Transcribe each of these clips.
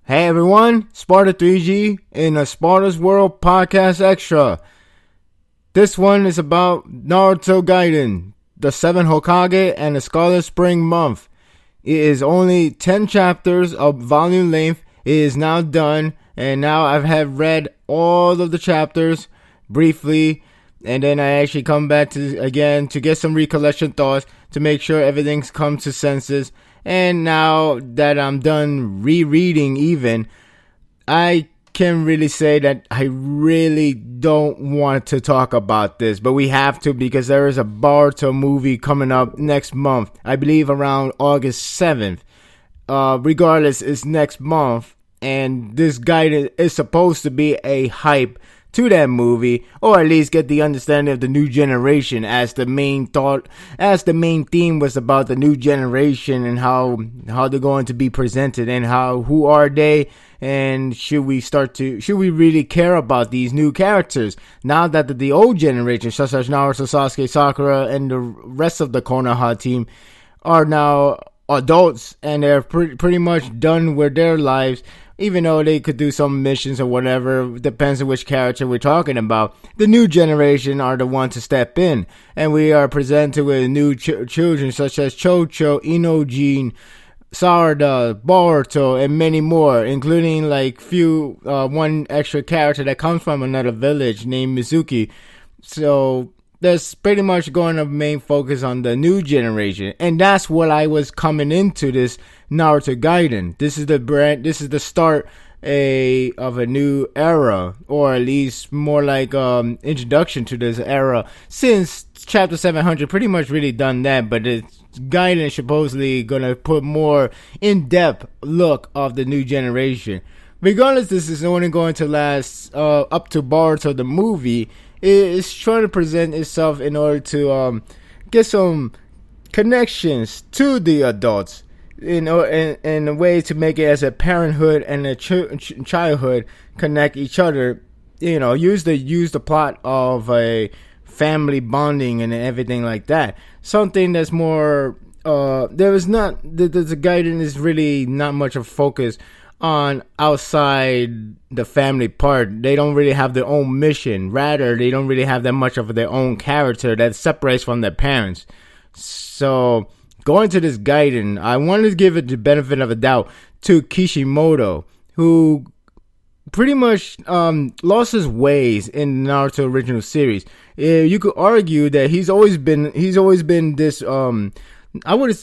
Hey everyone, Sparda 3G in a Sparda's World Podcast Extra. This one is about Naruto Gaiden, the 7 Hokage and the Scarlet Spring Month. It is only 10 chapters of volume length. It is now done, and now I have read all of the chapters briefly, and then I actually come back to get some recollection thoughts to make sure everything's come to senses. And now that I'm done rereading even, I can really say that I really don't want to talk about this, but we have to because there is a Naruto movie coming up next month. I believe around August 7th. Regardless, it's next month, and this guide is supposed to be a hype to that movie, or at least get the understanding of the new generation, as the main theme was about the new generation and how they're going to be presented and who are they, and should we really care about these new characters now that the old generation, such as Naruto, Sasuke, Sakura, and the rest of the Konoha team are now adults and they're pretty much done with their lives. Even though they could do some missions or whatever, depends on which character we're talking about. The new generation are the ones to step in, and we are presented with new children such as Chocho, Inojin, Sparda, Boruto, and many more, including one extra character that comes from another village named Mizuki. So that's pretty much going to main focus on the new generation, and that's what I was coming into this Naruto Gaiden. This is the start of a new era, or at least more like introduction to this era, since chapter 700 pretty much really done that, but it's Gaiden supposedly gonna put more in-depth look of the new generation. Regardless, this is only going to last up to Boruto the movie. It's trying to present itself in order to get some connections to the adults in a way to make it as a parenthood and a childhood connect each other. You know, use the plot of a family bonding and everything like that. Something that's more there is not the Gaiden is really not much of focus on outside the family part. They don't really have their own mission. Rather, they don't really have that much of their own character that separates from their parents. So, going to this Gaiden, I wanted to give it the benefit of a doubt to Kishimoto, who pretty much lost his ways in the Naruto original series. You could argue that he's always been this I would,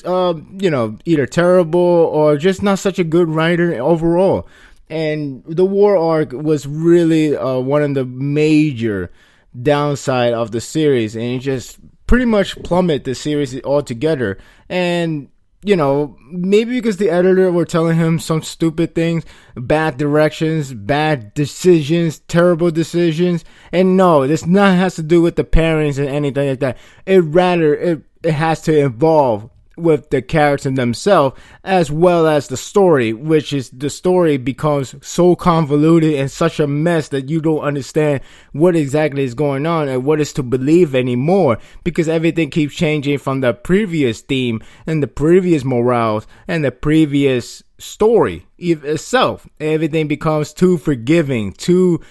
either terrible or just not such a good writer overall. And the war arc was really one of the major downside of the series, and it just pretty much plummeted the series altogether. And maybe because the editor were telling him some stupid things, bad directions, bad decisions, terrible decisions. And no, this not has to do with the parents and anything like that. It has to involve with the characters themselves, as well as the story, which is the story becomes so convoluted and such a mess that you don't understand what exactly is going on and what is to believe anymore, because everything keeps changing from the previous theme and the previous morals and the previous story itself. Everything becomes too forgiving, too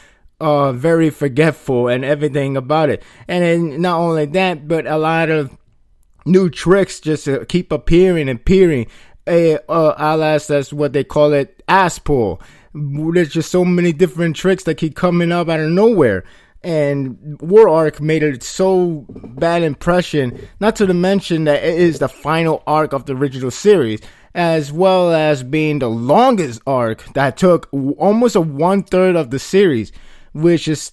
very forgetful and everything about it. And then not only that, but a lot of new tricks just keep appearing. Alas, that's what they call it, ass pull. There's just so many different tricks that keep coming up out of nowhere. And War Arc made a so bad impression, not to mention that it is the final arc of the original series, as well as being the longest arc that took almost a 1/3 of the series, which is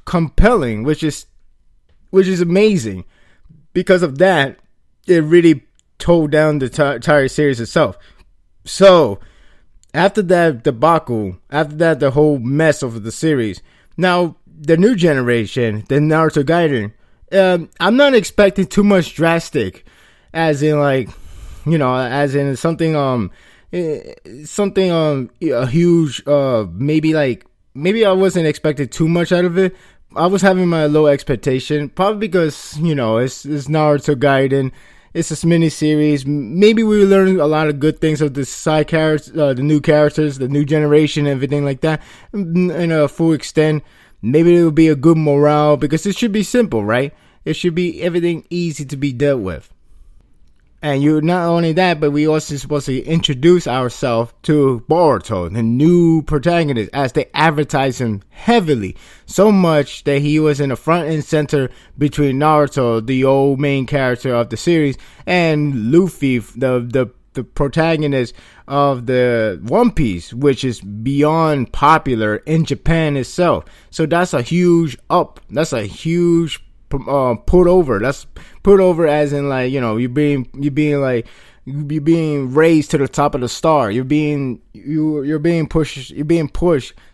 compelling, which is amazing. Because of that, it really towed down the entire series itself. So, after that debacle, the whole mess of the series, now the new generation, the Naruto Gaiden, I'm not expecting too much drastic, as in something a huge maybe I wasn't expecting too much out of it. I was having my low expectation, probably because, it's Naruto Gaiden. It's a mini series. Maybe we learn a lot of good things of the side characters, the new characters, the new generation, everything like that, in a full extent. Maybe it will be a good morale, because it should be simple, right? It should be everything easy to be dealt with. And you not only that, but we also supposed to introduce ourselves to Boruto, the new protagonist, as they advertise him heavily, so much that he was in the front and center between Naruto, the old main character of the series, and Luffy, the protagonist of the One Piece, which is beyond popular in Japan itself. So that's a huge put over. That's put over as in, like, you know, you're being raised to the top of the star. You're being pushed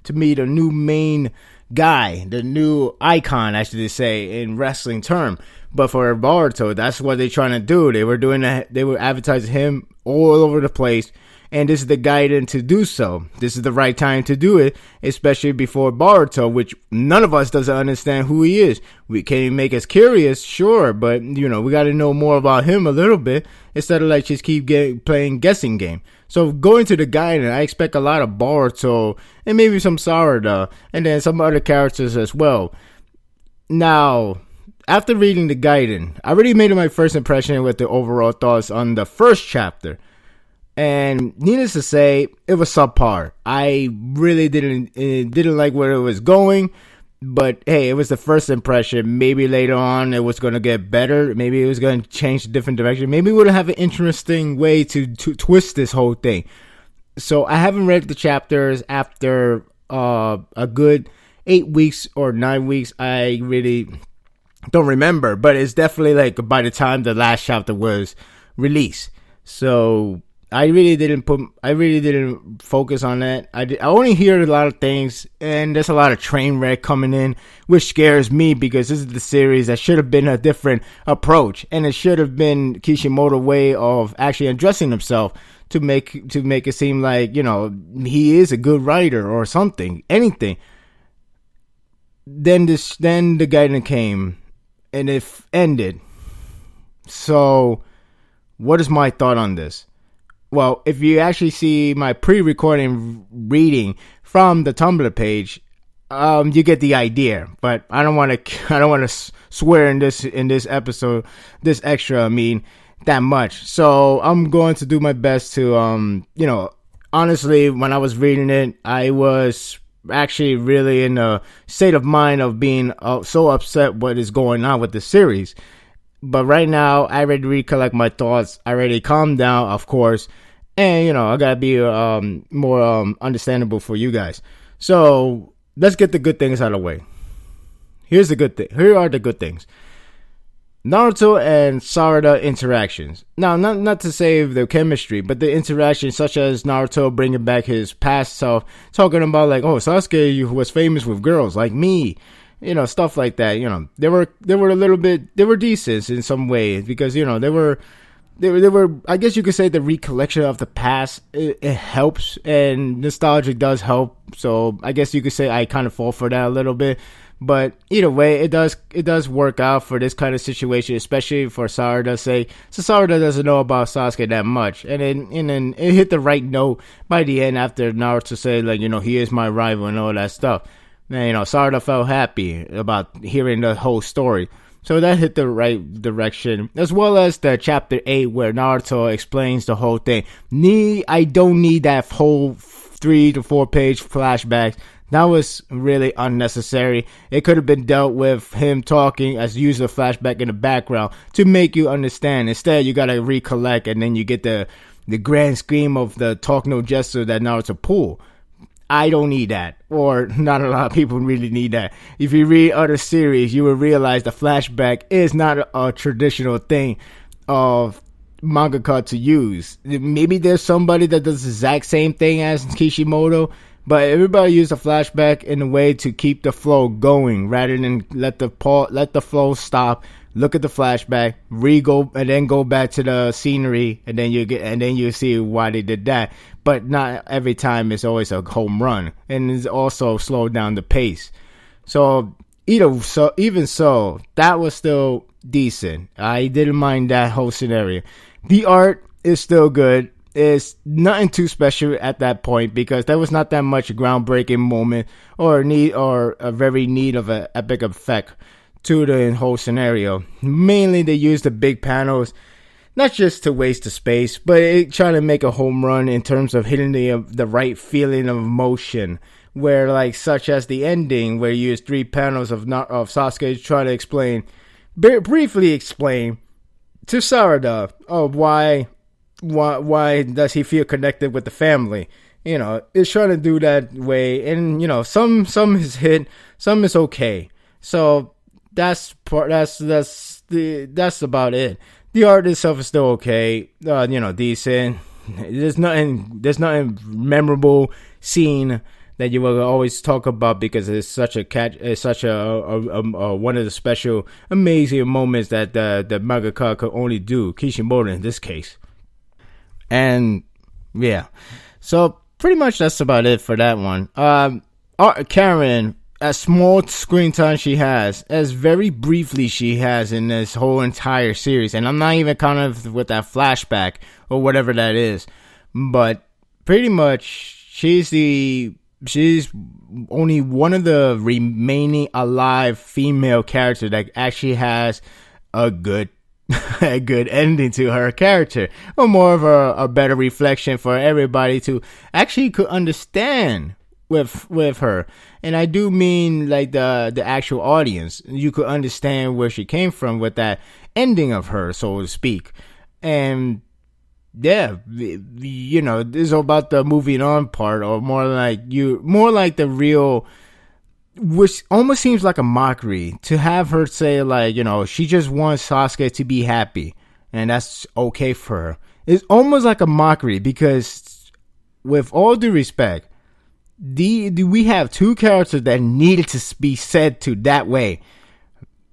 to meet a new main guy, the new icon, I should say, in wrestling term. But for Boruto, that's what they're trying to do. They were doing that. They were advertising him all over the place. And this is the guidance to do so. This is the right time to do it, especially before Boruto, which none of us doesn't understand who he is. We can make us curious, sure, but, you know, we got to know more about him a little bit instead of like just keep playing guessing game. So going to the guidance, I expect a lot of Boruto and maybe some Sparda and then some other characters as well. Now, after reading the guidance, I already made my first impression with the overall thoughts on the first chapter. And needless to say, it was subpar. I really didn't like where it was going. But hey, it was the first impression. Maybe later on it was going to get better. Maybe it was going to change a different direction. Maybe we would have an interesting way to twist this whole thing. So I haven't read the chapters after a good 8 weeks or 9 weeks. I really don't remember. But it's definitely like by the time the last chapter was released. So I really didn't focus on that. I only hear a lot of things, and there's a lot of train wreck coming in, which scares me because this is the series that should have been a different approach, and it should have been Kishimoto's way of actually addressing himself to make it seem like, you know, he is a good writer or something, anything. Then the guidance came, and it ended. So, what is my thought on this? Well, if you actually see my pre-recording reading from the Tumblr page, you get the idea. But I don't want to swear in this episode, this extra, that much. So I'm going to do my best to, you know, honestly, when I was reading it, I was actually really in a state of mind of being so upset what is going on with the series. But right now, I already recollect my thoughts. I already calmed down, of course. And, you know, I gotta be more understandable for you guys. So, let's get the good things out of the way. Here are the good things. Naruto and Sparda interactions. Now, not to save the chemistry, but the interactions such as Naruto bringing back his past self, talking about like, oh, Sasuke was famous with girls like me. You know, stuff like that. You know, they were decent in some ways because, you know, they were, I guess you could say the recollection of the past, it helps, and nostalgia does help. So I guess you could say I kind of fall for that a little bit. But either way, it does work out for this kind of situation, especially for Sparda. So Sparda doesn't know about Sasuke that much, and then it hit the right note by the end after Naruto said, like, you know, he is my rival and all that stuff. And, you know, Sparda felt happy about hearing the whole story. So that hit the right direction, as well as the chapter 8 where Naruto explains the whole thing. I don't need that whole 3 to 4 page flashbacks. That was really unnecessary. It could have been dealt with him talking as use a flashback in the background to make you understand. Instead, you gotta recollect, and then you get the grand scheme of the talk no gesture that Naruto pulled. I don't need that, or not a lot of people really need that. If you read other series, you will realize the flashback is not a traditional thing of mangaka to use. Maybe there's somebody that does the exact same thing as Kishimoto, but everybody uses a flashback in a way to keep the flow going rather than let the flow stop. Look at the flashback, and then go back to the scenery, and then you see why they did that. But not every time it's always a home run, and it's also slowed down the pace. So even so, that was still decent. I didn't mind that whole scenario. The art is still good. It's nothing too special at that point because there was not that much groundbreaking moment or a very need of an epic effect to the whole scenario. Mainly they used the big panels not just to waste the space, but trying to make a home run in terms of hitting the right feeling of emotion. Where, like, such as the ending, where you use 3 panels of Sasuke trying to briefly explain to Sparda why does he feel connected with the family. It's trying to do that way, and some is hit, some is okay. So that's about it. The art itself is still okay, decent. There's nothing memorable scene that you will always talk about because it's such a one of the special, amazing moments that the mangaka could only do, Kishimoto in this case. And yeah, so pretty much that's about it for that one. Karen, as small screen time she has, as very briefly she has in this whole entire series, and I'm not even kind of with that flashback or whatever that is, but pretty much she's only one of the remaining alive female characters that actually has a good ending to her character, or more of a better reflection for everybody to actually could understand with her. And I do mean like the actual audience. You could understand where she came from with that ending of her, so to speak. And yeah, this is about the moving on part, or more like the real, which almost seems like a mockery to have her say, like, she just wants Sasuke to be happy, and that's okay for her. It's almost like a mockery because, with all due respect, we have 2 characters that needed to be said to that way.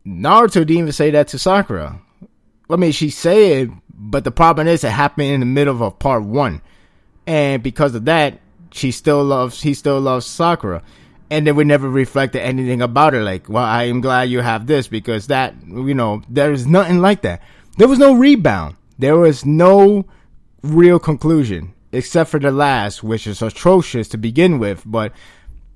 Naruto didn't even say that to Sakura. I mean, she said it, but the problem is it happened in the middle of part 1. And because of that, he still loves Sakura. And then we never reflected anything about it. Like, well, I am glad you have this because that, there's nothing like that. There was no rebound. There was no real conclusion. Except for the last, which is atrocious to begin with. But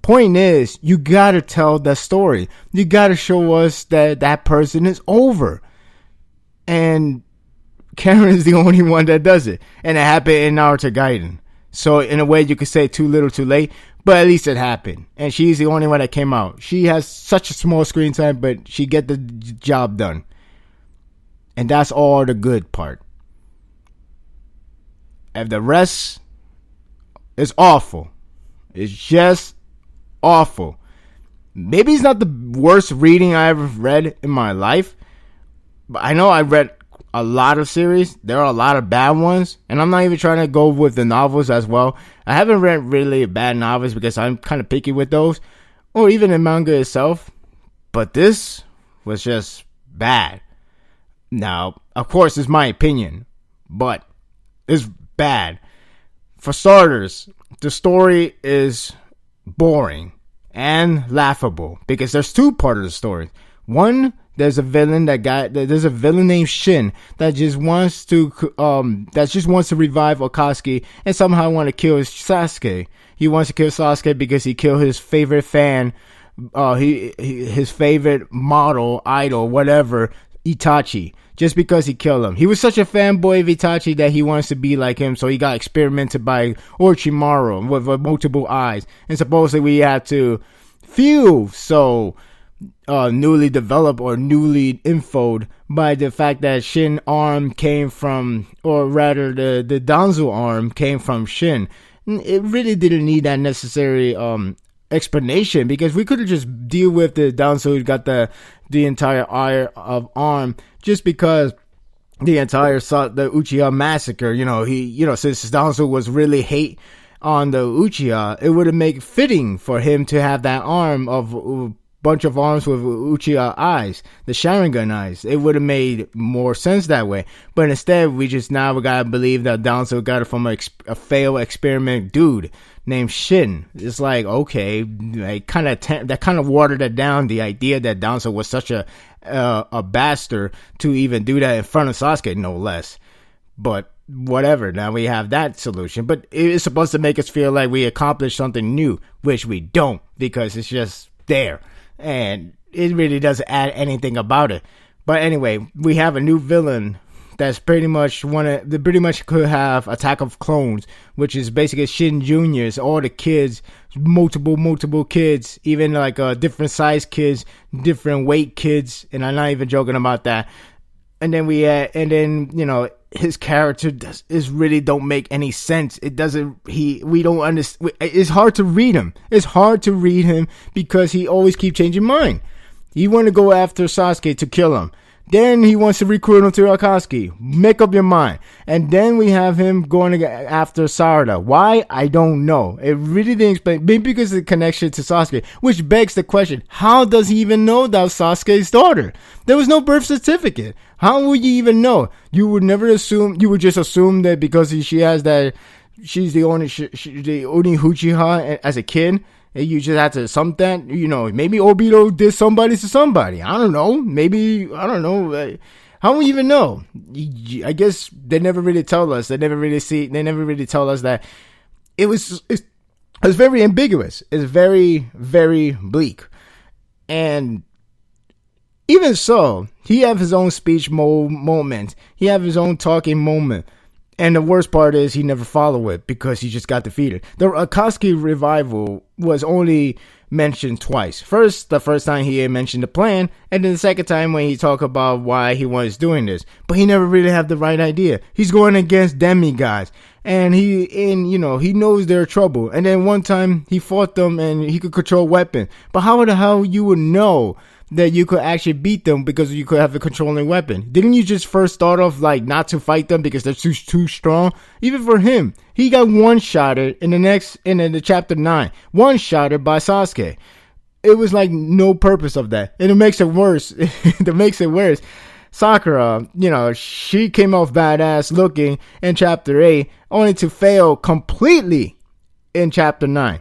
point is, you gotta tell the story. You gotta show us that person is over. And Karen is the only one that does it. And it happened in Naruto Gaiden. So in a way you could say too little too late. But at least it happened. And she's the only one that came out. She has such a small screen time, but she get the job done. And that's all the good part. And the rest is awful. It's just awful. Maybe it's not the worst reading I ever read in my life. But I know I read a lot of series. There are a lot of bad ones. And I'm not even trying to go with the novels as well. I haven't read really bad novels because I'm kind of picky with those. Or even the manga itself. But this was just bad. Now, of course, it's my opinion. But it's bad. For starters, the story is boring and laughable because there's 2 parts of the story. One, there's a villain named Shin that just wants to revive Akatsuki and somehow want to kill Sasuke. He wants to kill Sasuke because he killed his favorite fan, his favorite model, idol, whatever, Itachi. Just because he killed him. He was such a fanboy of Itachi that he wants to be like him, so he got experimented by Orochimaru with multiple eyes. And supposedly we had to feel so newly developed or newly infoed by the fact that Shin arm came from, or rather the Danzo arm came from Shin. It really didn't need that necessary explanation because we could have just deal with the Danzo who got the entire arm just because the entire the Uchiha massacre, since Danzo was really hate on the Uchiha, it would have made fitting for him to have that arm of bunch of arms with Uchiha eyes, the Sharingan eyes. It would have made more sense that way. But instead, we gotta believe that Danzo got it from a failed experiment dude named Shin. It's like, okay, that kind of watered it down, the idea that Danzo was such a bastard to even do that in front of Sasuke, no less. But whatever, now we have that solution. But it's supposed to make us feel like we accomplished something new, which we don't, because it's just there. And it really doesn't add anything about it. But anyway, we have a new villain that's pretty much could have Attack of Clones, which is basically Shin Juniors, all the kids, multiple kids, even like different size kids, different weight kids, and I'm not even joking about that. And then his character really don't make any sense. It doesn't. We don't understand. It's hard to read him. It's hard to read him because he always keeps changing mind. He want to go after Sasuke to kill him. Then he wants to recruit him to Akatsuki. Make up your mind. And then we have him going after Sparda. Why? I don't know. It really didn't explain. Maybe because of the connection to Sasuke. Which begs the question, how does he even know that was Sasuke's daughter? There was no birth certificate. How would you even know? You would never assume. You would just assume that because she has that, she's the only Uchiha as a kid. You just have to assume that, maybe Obito did somebody to somebody. I don't know. Maybe, I don't know. How do we even know? I guess they never really tell us. They never really tell us that it's very ambiguous. It's very, very bleak. And even so, he have his own speech moment. He have his own talking moment. And the worst part is he never followed it because he just got defeated. The Akatsuki revival was only mentioned twice. First, the first time he had mentioned the plan, and then the second time when he talked about why he was doing this. But he never really had the right idea. He's going against demigods, and he knows they're trouble. And then one time he fought them and he could control weapons. But how the hell you would know that you could actually beat them because you could have a controlling weapon? Didn't you just first start off like not to fight them because they're too strong? Even for him, he got one-shotted in the chapter 9, one-shotted by Sasuke. It was like no purpose of that, and it makes it worse. Sakura, she came off badass looking in chapter 8, only to fail completely in chapter 9.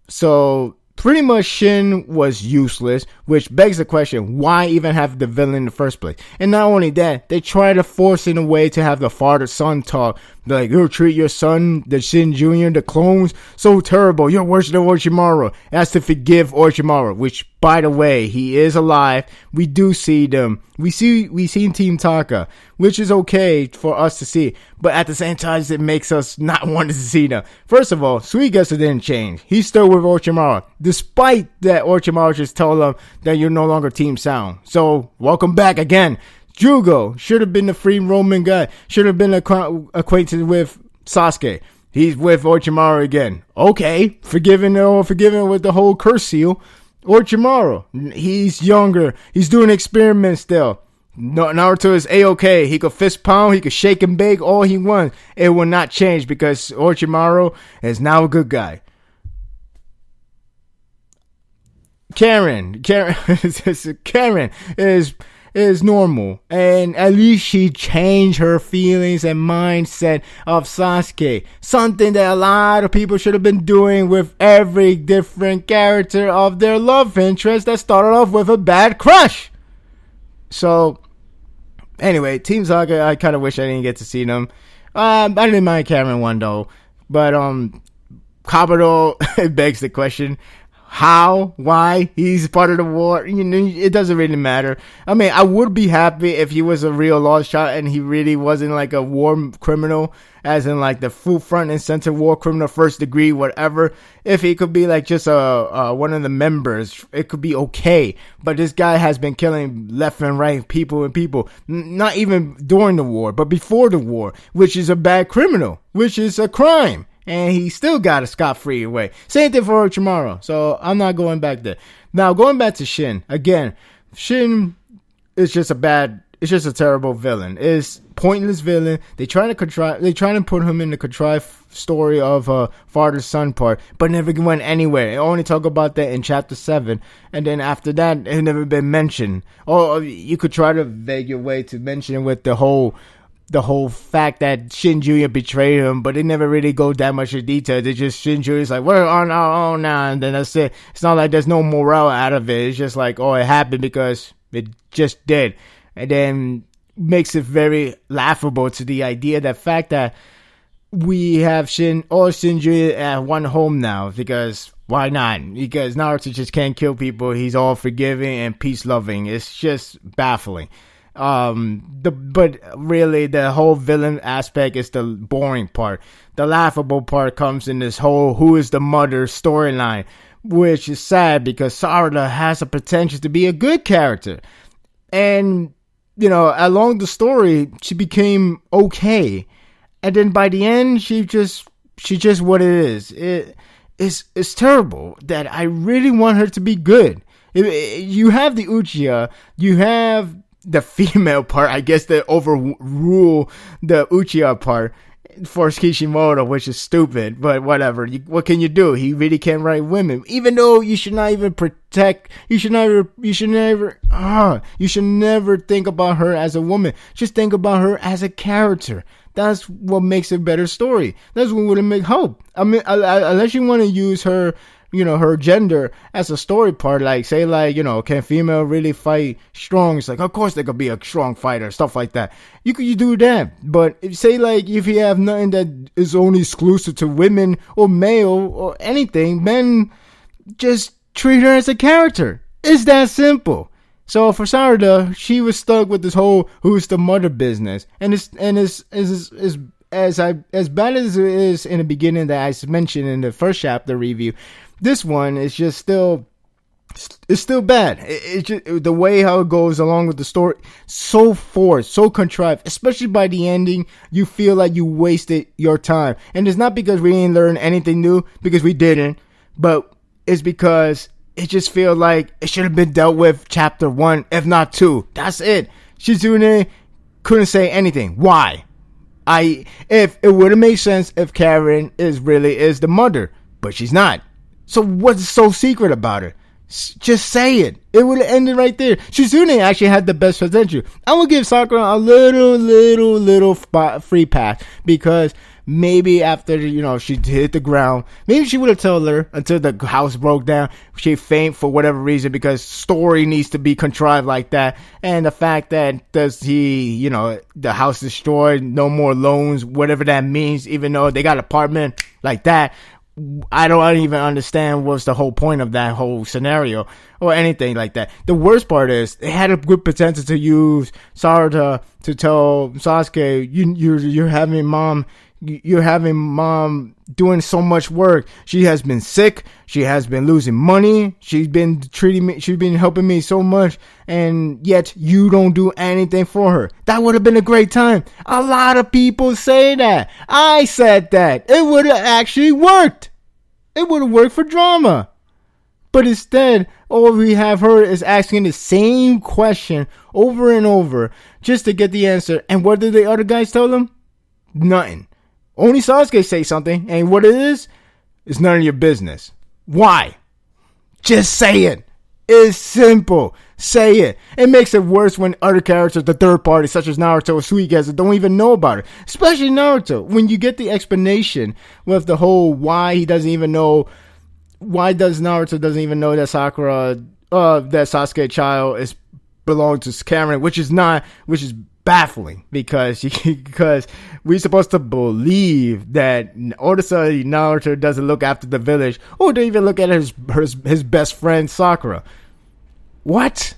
So pretty much Shin was useless, which begs the question, why even have the villain in the first place? And not only that, they try to force in a way to have the father-son talk. Like, you'll treat your son, the Shin Jr., the clones, so terrible. You're worse than Orochimaru. Has to forgive Orochimaru, which, by the way, he is alive. We do see them. We seen Team Taka, which is okay for us to see. But at the same time, it makes us not want to see them. First of all, Suigetsu didn't change. He's still with Orochimaru, despite that Orochimaru just told him that you're no longer Team Sound. So, welcome back again. Jugo should have been the free roaming guy. Should have been acquainted with Sasuke. He's with Orochimaru again. Okay, forgiven with the whole curse seal. Orochimaru, he's younger. He's doing experiments still. Naruto is A-okay. He could fist pound. He could shake and bake all he wants. It will not change because Orochimaru is now a good guy. Karen is normal, and at least she changed her feelings and mindset of Sasuke, something that a lot of people should have been doing with every different character of their love interest that started off with a bad crush. So anyway, Team Saga, I kind of wish I didn't get to see them. I didn't mind Karen one though, but Kabuto, it begs the question, how? Why? He's part of the war. It doesn't really matter. I mean, I would be happy if he was a real lost shot and he really wasn't like a war criminal, as in like the full front and center war criminal, first degree, whatever. If he could be like just one of the members, it could be okay. But this guy has been killing left and right people, not even during the war, but before the war, which is a bad criminal, which is a crime. And he still got a scot-free away. Same thing for Orochimaru. So I'm not going back there. Now, going back to Shin. Again, Shin is just a bad it's just a terrible villain. It's pointless villain. They trying to put him in the contrived story of father son part, but never went anywhere. They only talk about that in chapter 7, and then after that, it never been mentioned. Or you could try to vague your way to mention it with the whole fact that Shin Jr. betrayed him, but they never really go that much in detail. They just, Shin Jr. is like, we're on our own now, and then that's it. It's not like there's no morale out of it. It's just like, oh, it happened because it just did. And then makes it very laughable to the idea, that fact that we have Shin Jr. at one home now, because why not? Because Naruto just can't kill people. He's all forgiving and peace loving. It's just baffling. But really the whole villain aspect is the boring part. The laughable part comes in this whole who is the mother storyline, which is sad because Sparda has a potential to be a good character. And, along the story, she became okay. And then by the end, she's just what it is. It's terrible that I really want her to be good. You have the Uchiha, you have the female part, I guess, that overrule the Uchiha part for Kishimoto, which is stupid, but whatever. What can you do? He really can't write women, even though you should not even you should never think about her as a woman. Just think about her as a character. That's what makes a better story. That's what would make hope. I mean, unless you want to use her, her gender as a story part, like say can female really fight strong? It's like, of course they could be a strong fighter, stuff like that. You do that, but if you have nothing that is only exclusive to women or male or anything, then just treat her as a character. It's that simple. So for Sparda, she was stuck with this whole who's the mother business, and it's as bad as it is in the beginning that I mentioned in the first chapter review. This one is just still bad. It's just the way how it goes along with the story, so forced, so contrived. Especially by the ending, you feel like you wasted your time. And it's not because we didn't learn anything new, because we didn't, but it's because it just feels like it should have been dealt with chapter 1, if not 2. That's it. Shizune couldn't say anything. Why? If it would have made sense if Karen is the mother, but she's not. So what's so secret about her? Just say it. It would have ended right there. Shizune actually had the best potential. I will give Sakura a little free pass, because maybe after she hit the ground, maybe she would have told her until the house broke down. She faint for whatever reason, because story needs to be contrived like that. And the fact that the house destroyed, no more loans, whatever that means, even though they got an apartment like that. I don't even understand what's the whole point of that whole scenario or anything like that. The worst part is they had a good potential to use Sparda to tell Sasuke, you're having mom doing so much work. She has been sick. She has been losing money. She's been helping me so much, and yet you don't do anything for her. That would have been a great time. A lot of people say that. I said that. It would have actually worked. It would have worked for drama. But instead, all we have her is asking the same question over and over just to get the answer. And what did the other guys tell them? Nothing. Only Sasuke say something, and what it is none of your business. Why? Just say it. It's simple. Say it. It makes it worse when other characters, the third party, such as Naruto or Suikage, don't even know about it. Especially Naruto. When you get the explanation with the whole why Naruto doesn't even know that that Sasuke child belongs to Karen, which is baffling, because we're supposed to believe that all of a sudden Naruto doesn't look after the village, or don't even look at his best friend Sakura. What?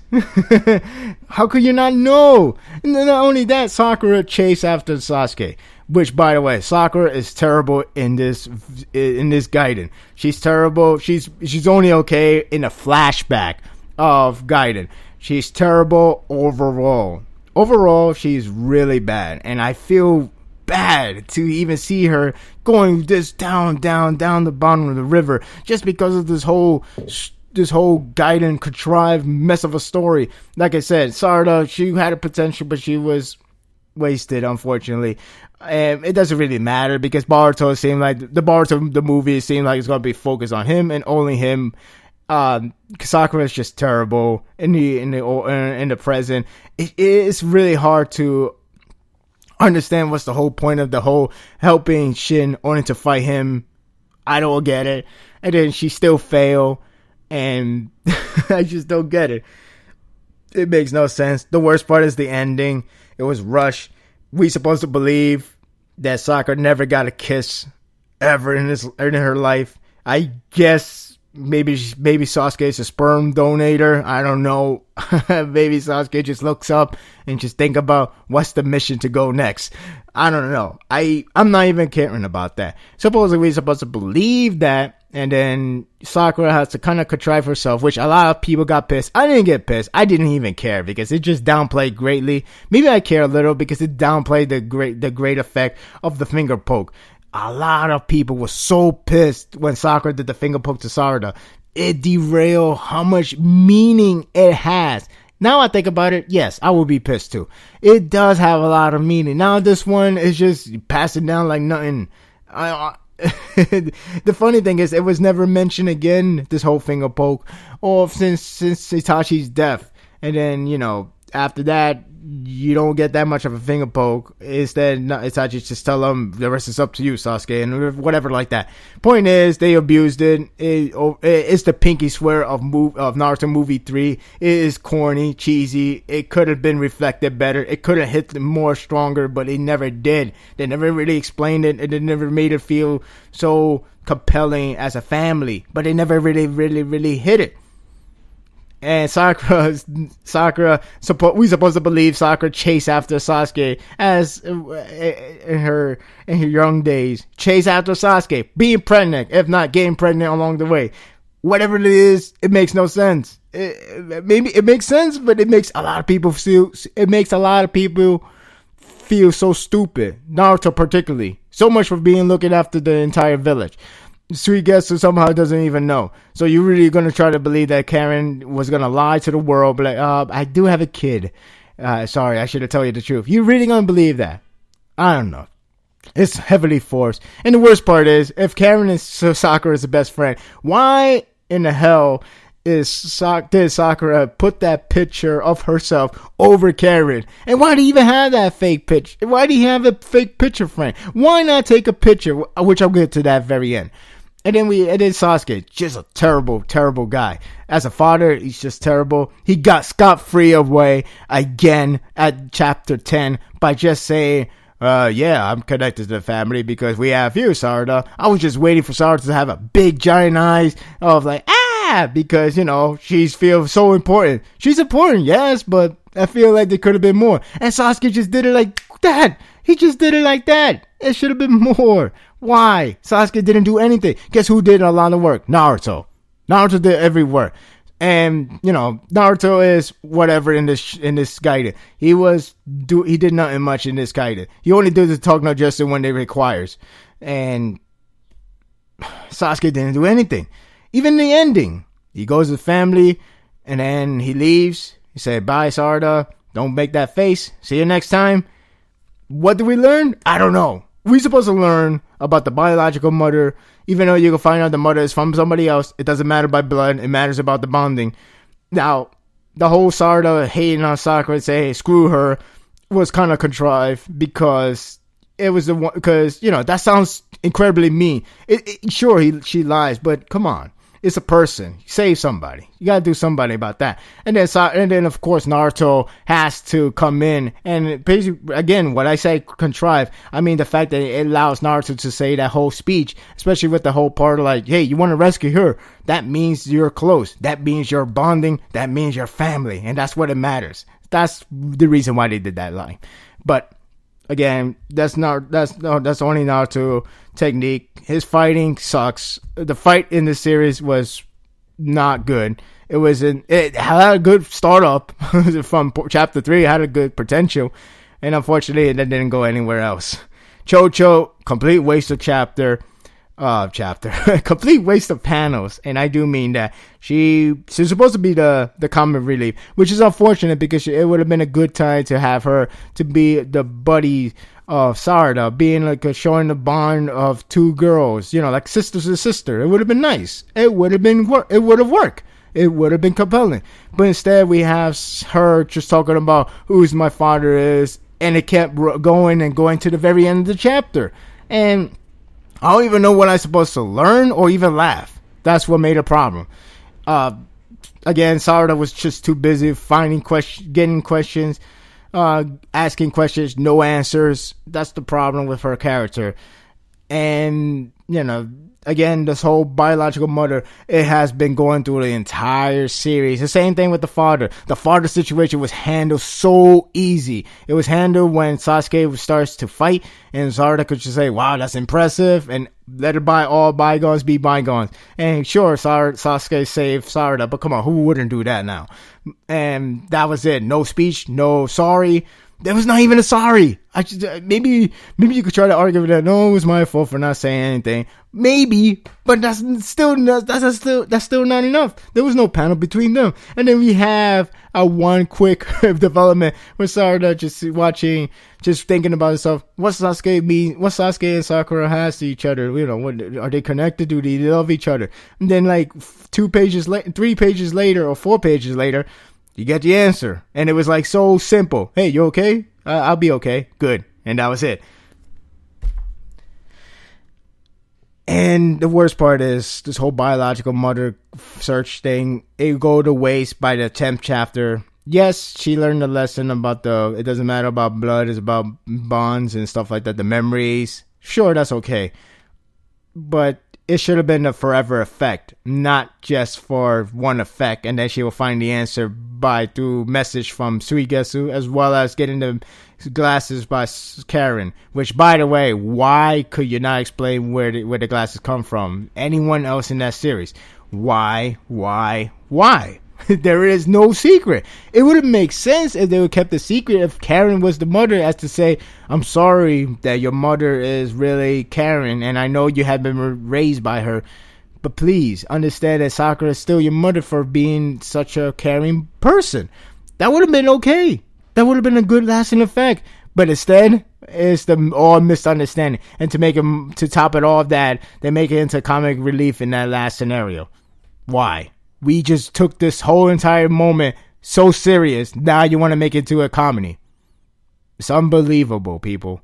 How could you not know? And not only that, Sakura chased after Sasuke, which, by the way, Sakura is terrible in this Gaiden. She's terrible. She's only okay in a flashback of Gaiden. She's terrible overall. Overall, she's really bad, and I feel bad to even see her going this down the bottom of the river, just because of this whole this whole Gaiden contrived mess of a story. Like I said, Sparda, she had a potential, but she was wasted, unfortunately. And it doesn't really matter because Boruto seemed like the movie seemed like it's gonna be focused on him and only him. Sakura is just terrible in the present. It's really hard to understand what's the whole point of the whole helping Shin only to fight him. I don't get it. And then she still fail, and I just don't get it. It makes no sense. The worst part is the ending. It was rushed. We supposed to believe that Sakura never got a kiss ever in her life. I guess maybe Sasuke is a sperm donator. I don't know. Maybe Sasuke just looks up and just think about what's the mission to go next. I don't know. I'm not even caring about that. Supposedly we're supposed to believe that, and then Sakura has to kind of contrive herself, which a lot of people got pissed. I didn't get pissed. I didn't even care because it just downplayed greatly. Maybe I care a little because it downplayed the great effect of the finger poke. A lot of people were so pissed when Sakura did the finger poke to Sparda. It derailed how much meaning it has. Now I think about it, yes, I would be pissed too. It does have a lot of meaning. Now this one is just passing down like nothing. The funny thing is, it was never mentioned again, this whole finger poke, or since Itachi's death. And then, after that, you don't get that much of a finger poke. Instead, Itachi just tell them the rest is up to you, Sasuke, and whatever like that. Point is, they abused it. It's the pinky swear of Naruto movie 3. It is corny, cheesy. It could have been reflected better. It could have hit more stronger, but it never did. They never really explained it, and they never made it feel so compelling as a family. But they never really hit it. And we supposed to believe Sakura chased after Sasuke as in her young days. Chase after Sasuke, being pregnant, if not getting pregnant along the way. Whatever it is, it makes no sense. Maybe it makes sense, but it makes a lot of people feel so stupid. Naruto particularly. So much for being looking after the entire village. Sweet guest who somehow doesn't even know. So you're really going to try to believe that Karen was going to lie to the world, but I do have a kid. Sorry, I should have told you the truth. You really going to believe that? I don't know. It's heavily forced. And the worst part is, if Karen is Sakura's best friend, why in the hell did Sakura put that picture of herself over Karen? And why do you even have that fake picture? Why do you have a fake picture frame? Why not take a picture? Which I'll get to that very end. And then Sasuke, just a terrible, terrible guy. As a father, he's just terrible. He got scot-free away again at chapter 10 by just saying, yeah, I'm connected to the family because we have you, Sparda. I was just waiting for Sparda to have a big giant eyes of like, because, she feels so important. She's important, yes, but I feel like there could have been more. And Sasuke just did it like that. He just did it like that. It should have been more. Why? Sasuke didn't do anything. Guess who did a lot of work? Naruto. Naruto did every work. And, Naruto is whatever in this Gaiden. He did nothing much in this Gaiden. He only did the talk no Justin when it requires. And Sasuke didn't do anything. Even the ending. He goes to the family, and then he leaves. He said, bye, Sparda. Don't make that face. See you next time. What do we learn? I don't know. We're supposed to learn about the biological mother. Even though you can find out the mother is from somebody else, it doesn't matter by blood. It matters about the bonding. Now, the whole Sparda hating on Sakura and saying, hey, screw her, was kind of contrived because it was the one, because, that sounds incredibly mean. Sure, she lies, but come on. It's a person. Save somebody. You gotta do something about that. And then of course Naruto has to come in and basically, again, what I say contrive, I mean the fact that it allows Naruto to say that whole speech, especially with the whole part of like, hey, you want to rescue her? That means you're close. That means you're bonding. That means you're family, and that's what it matters. That's the reason why they did that line. But again, that's only Naruto technique. His fighting sucks. The fight in the series was not good. It had a good startup from chapter 3. It had a good potential, and unfortunately, it didn't go anywhere else. Chocho, complete waste of chapter. chapter. A complete waste of panels, and I do mean that. She's supposed to be the comic relief, which is unfortunate because it would have been a good time to have her to be the buddy of Sparda, being like showing the bond of two girls, like sisters and sister. It would have been nice. It would have worked. It would have been compelling. But instead, we have her just talking about who's my father is, and it kept going to the very end of the chapter. And I don't even know what I'm supposed to learn or even laugh. That's what made a problem. Again, Sparda was just too busy getting questions, asking questions, no answers. That's the problem with her character. And, again, this whole biological mother, it has been going through the entire series. The same thing with the father. The father situation was handled so easy. It was handled when Sasuke starts to fight, and Sparda could just say, wow, that's impressive, and let it all bygones be bygones. And sure, Sasuke saved Sparda, but come on, who wouldn't do that now? And that was it. No speech, no sorry. There was not even a sorry. Maybe you could try to argue that no, it was my fault for not saying anything. Maybe, but that's still not enough. There was no panel between them. And then we have a one quick development where Sparda just thinking about himself. What Sasuke and Sakura has to each other. What are they connected? Do they love each other? And then 3 pages later, or 4 pages later, you get the answer. And it was so simple. Hey, you okay? I'll be okay. Good. And that was it. And the worst part is this whole biological mother search thing. It go to waste by the 10th chapter. Yes, she learned the lesson about it doesn't matter about blood. It's about bonds and stuff like that. The memories. Sure, that's okay. But it should have been a forever effect, not just for one effect, and then she will find the answer through message from Suigetsu, as well as getting the glasses by Karen. Which, by the way, why could you not explain where the glasses come from? Anyone else in that series? Why? There is no secret. It would have made sense if they would kept the secret if Karen was the mother, as to say, I'm sorry that your mother is really Karen, and I know you have been raised by her, but please understand that Sakura is still your mother for being such a caring person. That would have been okay. That would have been a good lasting effect. But instead, it's all misunderstanding. And to top it all of that, they make it into comic relief in that last scenario. Why? We just took this whole entire moment so serious. Now you want to make it to a comedy. It's unbelievable, people.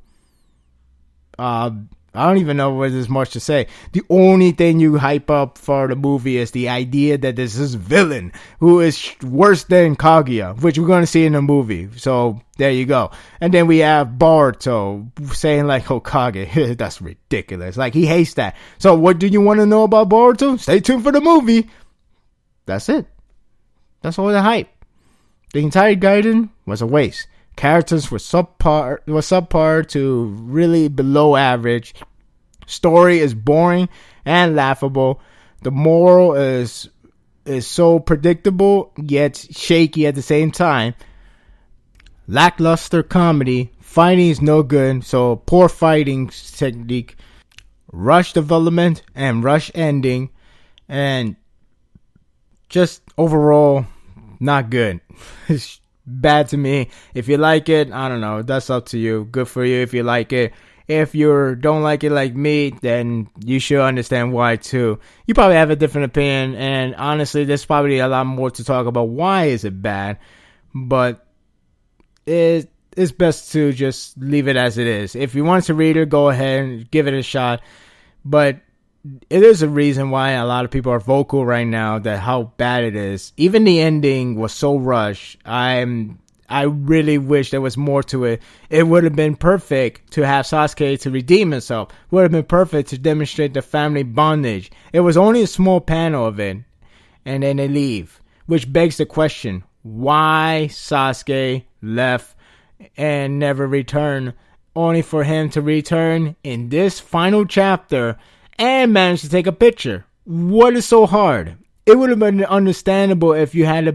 I don't even know what there's much to say. The only thing you hype up for the movie is the idea that there's this villain who is worse than Kaguya, which we're going to see in the movie. So there you go. And then we have Boruto saying Hokage. That's ridiculous. He hates that. So what do you want to know about Boruto? Stay tuned for the movie. That's it. That's all the hype. The entire Gaiden was a waste. Characters were subpar to really below average. Story is boring and laughable. The moral is so predictable yet shaky at the same time. Lackluster comedy. Fighting is no good, so poor fighting technique. Rush development and rush ending. And just overall, not good. It's bad to me. If you like it, I don't know. That's up to you. Good for you if you like it. If you don't like it like me, then you should understand why too. You probably have a different opinion, and honestly, there's probably a lot more to talk about. Why is it bad? But it's best to just leave it as it is. If you want to read it, go ahead and give it a shot. But it is a reason why a lot of people are vocal right now that how bad it is. Even the ending was so rushed. I really wish there was more to it. It would have been perfect to have Sasuke to redeem himself. Would have been perfect to demonstrate the family bondage. It was only a small panel of it, and then they leave, which begs the question: why Sasuke left and never returned, only for him to return in this final chapter and manage to take a picture? What is so hard? It would have been understandable if you had a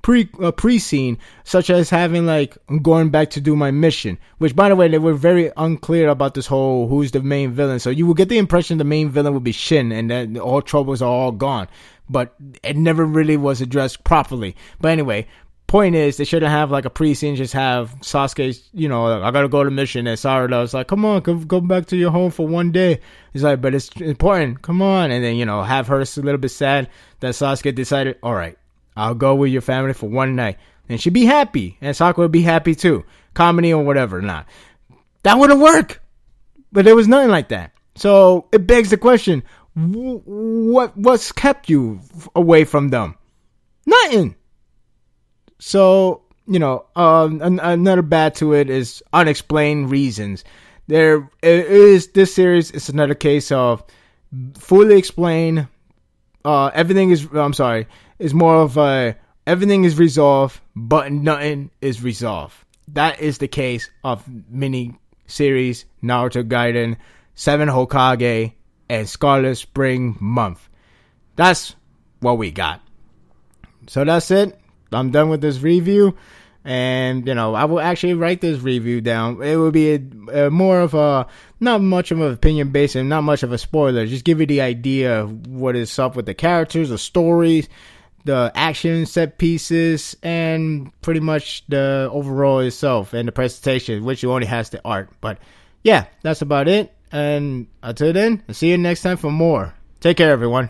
pre-scene, such as having like going back to do my mission, which by the way they were very unclear about this whole who's the main villain, so you will get the impression the main villain would be Shin and that all troubles are all gone, but it never really was addressed properly. But anyway, point is, they shouldn't have like a pre-scene, just have Sasuke, like, I gotta go to mission, and Sarada was like, come on, go back to your home for one day. He's like, but it's important, come on. And then, have her a little bit sad that Sasuke decided, alright, I'll go with your family for one night. And she'd be happy, and Sakura would be happy too. Comedy or whatever, nah. That wouldn't work. But there was nothing like that. So, it begs the question, what's kept you away from them? Nothing. So, another bad to it is unexplained reasons. This series is another case of fully explain. Everything is more of a everything is resolved, but nothing is resolved. That is the case of mini series Naruto Gaiden, 7 Hokage, and Scarlet Spring Month. That's what we got. So that's it. I'm done with this review, and I will actually write this review down. It will be more of a not much of an opinion based and not much of a spoiler. Just give you the idea of what is up with the characters, the stories, the action set pieces, and pretty much the overall itself and the presentation, which only has the art. But yeah, that's about it. And until then, I'll see you next time for more. Take care, everyone.